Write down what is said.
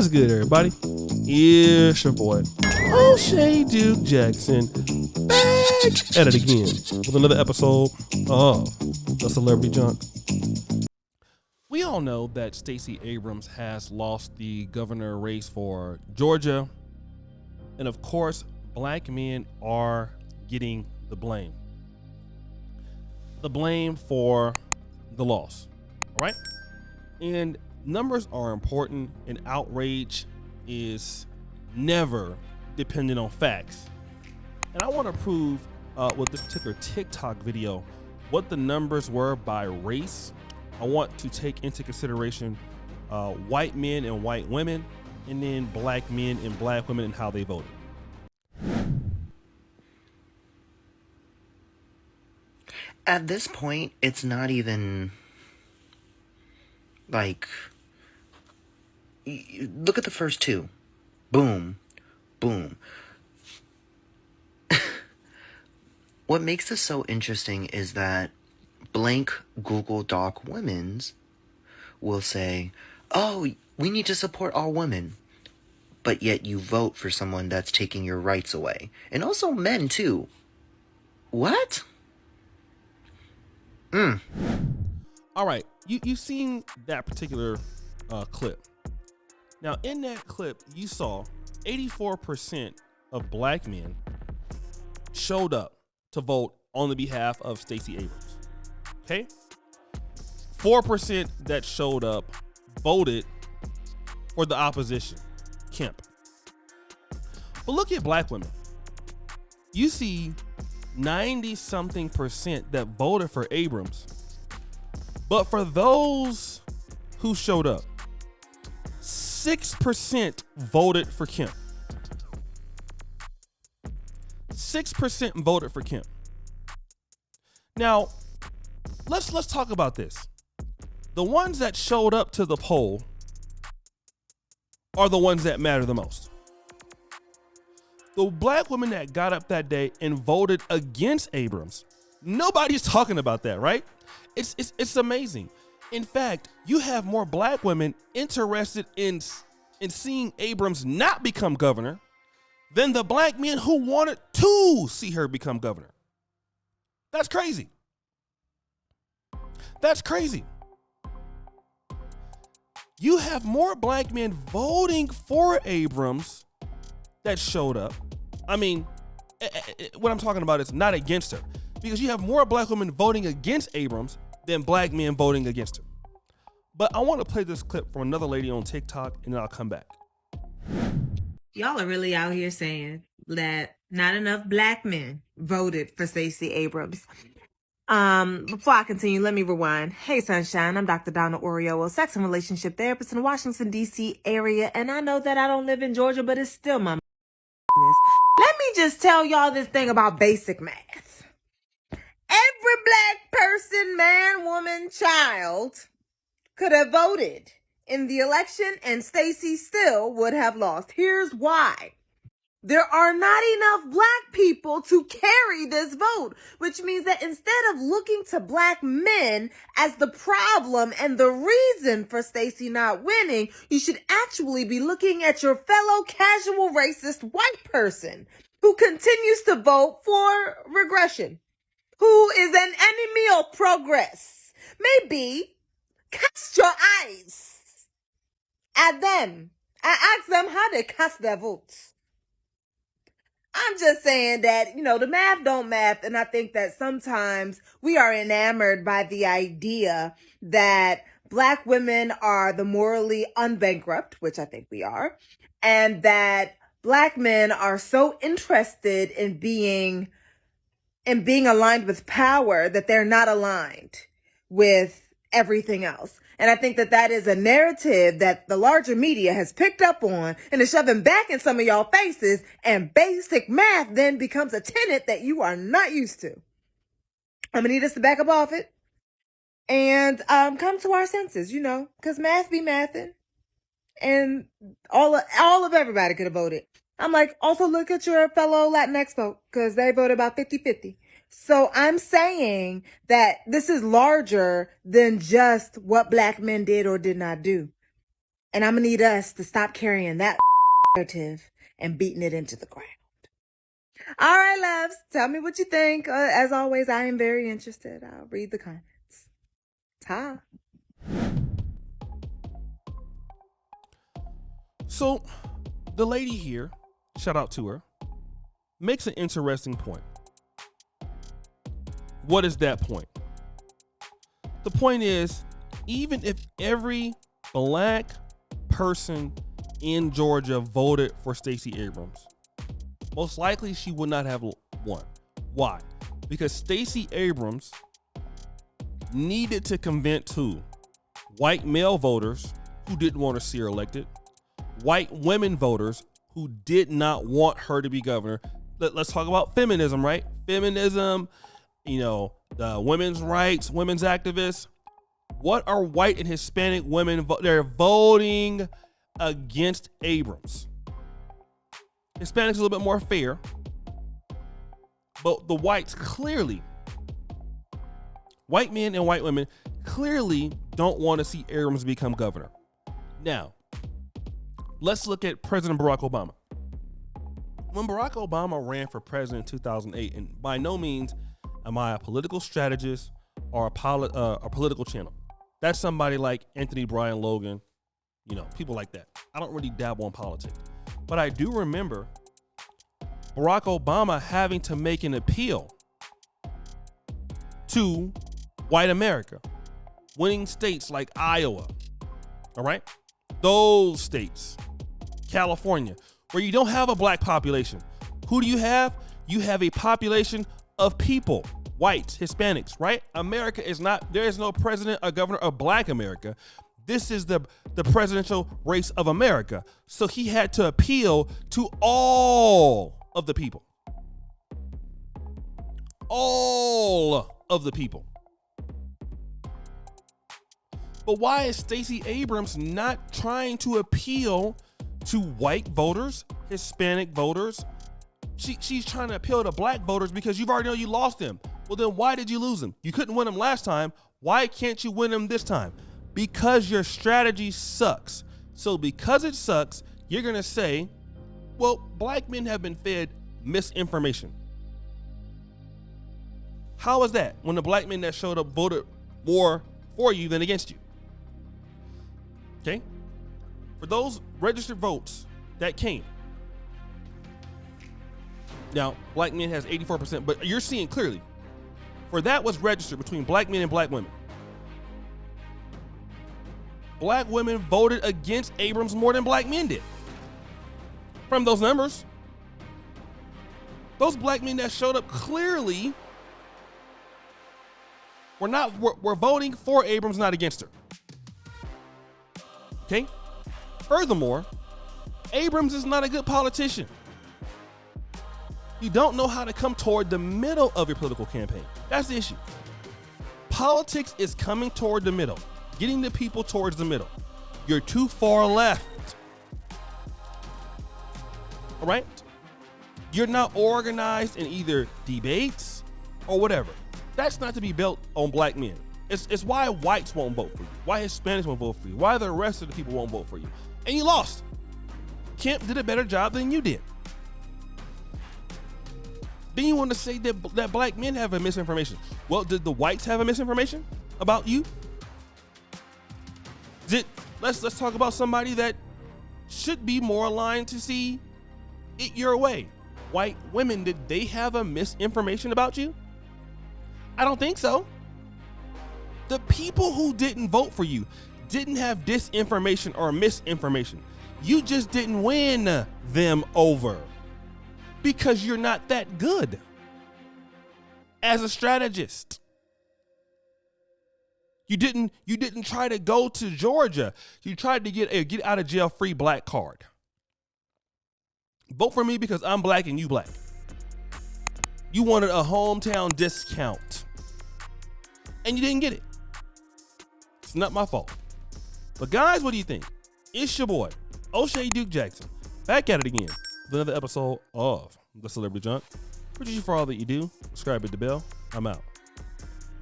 What's good, everybody? It's your boy, O'Shea Duke Jackson, back at it again with another episode of The Celebrity Junk. We all know that Stacey Abrams has lost the governor race for Georgia, and of course, black men are getting the blame. The blame for the loss, all right? And numbers are important, and outrage is never dependent on facts. And I want to prove with this particular TikTok video what the numbers were by race. I want to take into consideration white men and white women, and then black men and black women and how they voted. At this point, it's not even like, look at the first two. Boom, boom. What makes this so interesting is that blank Google Doc women's will say, oh, we need to support all women. But yet you vote for someone that's taking your rights away. And also men, too. What? All right, you've seen that particular clip. Now, in that clip, you saw 84% of black men showed up to vote on the behalf of Stacey Abrams. Okay? 4% that showed up voted for the opposition, Kemp. But look at black women. You see 90-something% that voted for Abrams. But for those who showed up, 6% voted for Kemp. 6% voted for Kemp. Now, let's talk about this. The ones that showed up to the poll are the ones that matter the most. The black women that got up that day and voted against Abrams, nobody's talking about that, right? It's amazing. In fact, you have more black women interested in seeing Abrams not become governor than the black men who wanted to see her become governor. That's crazy. That's crazy. You have more black men voting for Abrams that showed up. I mean, what I'm talking about is not against her, because you have more black women voting against Abrams than black men voting against her. But I want to play this clip from another lady on TikTok, and then I'll come back. Y'all are really out here saying that not enough black men voted for Stacey Abrams. Before I continue, let me rewind. Hey, sunshine, I'm Dr. Donna Oreo, a sex and relationship therapist in the Washington, D.C. area, and I know that I don't live in Georgia, but it's still my business. Let me just tell y'all this thing about basic math. Every black person, man, woman, child could have voted in the election, and Stacey still would have lost. Here's why. There are not enough black people to carry this vote, which means that instead of looking to black men as the problem and the reason for Stacey not winning, you should actually be looking at your fellow casual racist white person who continues to vote for regression, who is an enemy of progress. Maybe cast your eyes at them and ask them how they cast their votes. I'm just saying that, the math don't math. And I think that sometimes we are enamored by the idea that black women are the morally unbankrupt, which I think we are, and that black men are so interested in being aligned with power that they're not aligned with everything else. And I think that that is a narrative that the larger media has picked up on and is shoving back in some of y'all faces, and basic math then becomes a tenet that you are not used to. I'm gonna need us to back up off it and come to our senses, because math be mathing, and all of everybody could have voted. I'm like, also look at your fellow Latinx vote, because they voted about 50-50. So I'm saying that this is larger than just what black men did or did not do. And I'm gonna need us to stop carrying that narrative and beating it into the ground. All right, loves, tell me what you think. As always, I am very interested. I'll read the comments. Ta. So the lady here, shout out to her, makes an interesting point. What is that point? The point is, even if every black person in Georgia voted for Stacey Abrams, most likely she would not have won. Why? Because Stacey Abrams needed to convince who? White male voters who didn't want to see her elected, white women voters who did not want her to be governor. Let's talk about feminism, right? Feminism, the women's rights, women's activists. What are white and Hispanic women? They're voting against Abrams. Hispanics are a little bit more fair, but the whites clearly, white men and white women clearly don't want to see Abrams become governor. Now, let's look at President Barack Obama. When Barack Obama ran for president in 2008, and by no means am I a political strategist or a political channel. That's somebody like Anthony Bryan Logan, people like that. I don't really dabble in politics. But I do remember Barack Obama having to make an appeal to white America, winning states like Iowa, all right? Those states, California, where you don't have a black population. Who do you have? You have a population of people, whites, Hispanics, right? America is not, there is no president or governor of black America. This is the presidential race of America. So he had to appeal to all of the people. All of the people. But why is Stacey Abrams not trying to appeal to white voters, Hispanic voters? She's trying to appeal to black voters because you've already know you lost them. Well, then why did you lose them? You couldn't win them last time. Why can't you win them this time? Because your strategy sucks. So because it sucks, you're going to say, well, black men have been fed misinformation. How is that when the black men that showed up voted more for you than against you? Okay? For those registered votes that came. Now, black men has 84%, but you're seeing clearly, for that was registered between black men and black women. Black women voted against Abrams more than black men did. From those numbers, those black men that showed up clearly were voting for Abrams, not against her. Okay? Furthermore, Abrams is not a good politician. You don't know how to come toward the middle of your political campaign. That's the issue. Politics is coming toward the middle, getting the people towards the middle. You're too far left. All right? You're not organized in either debates or whatever. That's not to be built on black men. It's why whites won't vote for you, why Hispanics won't vote for you, why the rest of the people won't vote for you. And you lost. Kemp did a better job than you did. Then you want to say that black men have a misinformation. Well, did the whites have a misinformation about you? Let's talk about somebody that should be more aligned to see it your way. White women, did they have a misinformation about you? I don't think so. The people who didn't vote for you didn't have disinformation or misinformation. You just didn't win them over because you're not that good as a strategist. You didn't try to go to Georgia. You tried to get a get out of jail free black card. Vote for me because I'm black and you black. You wanted a hometown discount and you didn't get it. It's not my fault. But guys, what do you think? It's your boy, O'Shea Duke Jackson, back at it again with another episode of The Celebrity Junk. Appreciate you for all that you do. Subscribe, hit the bell. I'm out.